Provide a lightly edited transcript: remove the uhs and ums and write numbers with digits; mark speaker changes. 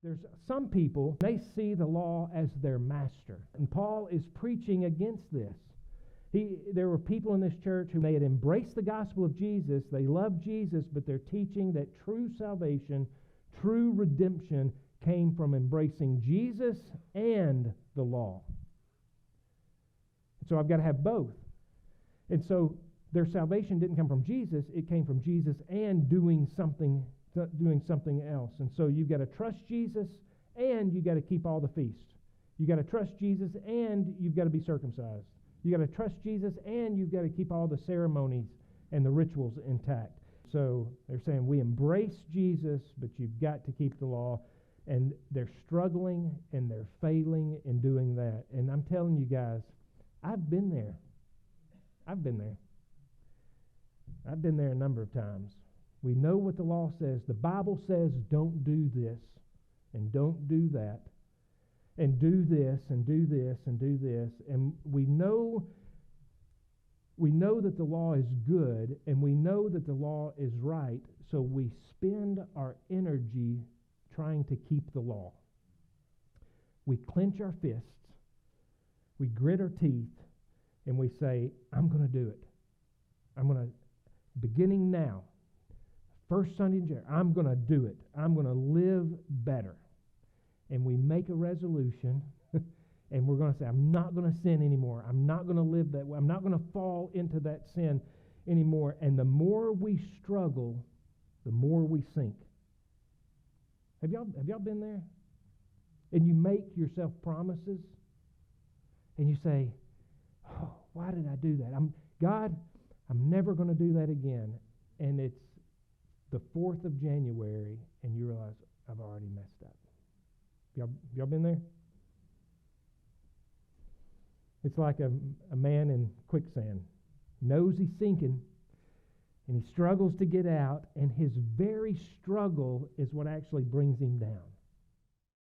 Speaker 1: There's some people, they see the law as their master. And Paul is preaching against this. There were people in this church who they had embraced the gospel of Jesus. They loved Jesus, but they're teaching that true salvation, true redemption came from embracing Jesus and the law. So I've got to have both. And so their salvation didn't come from Jesus. It came from Jesus and doing something else. And so you've got to trust Jesus and you've got to keep all the feasts. You've got to trust Jesus and you've got to be circumcised. You've got to trust Jesus and you've got to keep all the ceremonies and the rituals intact. So they're saying we embrace Jesus, but you've got to keep the law. And they're struggling and they're failing in doing that. And I'm telling you guys, I've been there. I've been there a number of times. We know what the law says. The Bible says don't do this and don't do that and do this and do this and do this. And we know that the law is good and we know that the law is right, so we spend our energy trying to keep the law. We clench our fists, we grit our teeth, and we say, I'm going to do it. I'm going to, beginning now, first Sunday in January, I'm going to do it. I'm going to live better. And we make a resolution, and we're going to say, I'm not going to sin anymore. I'm not going to live that way. I'm not going to fall into that sin anymore. And the more we struggle, the more we sink. Have y'all been there? And you make yourself promises, and you say, oh, why did I do that? God, I'm never going to do that again. And it's the 4th of January, and you realize, I've already messed up. Y'all been there? It's like a man in quicksand. Knows he's sinking, and he struggles to get out, and his very struggle is what actually brings him down.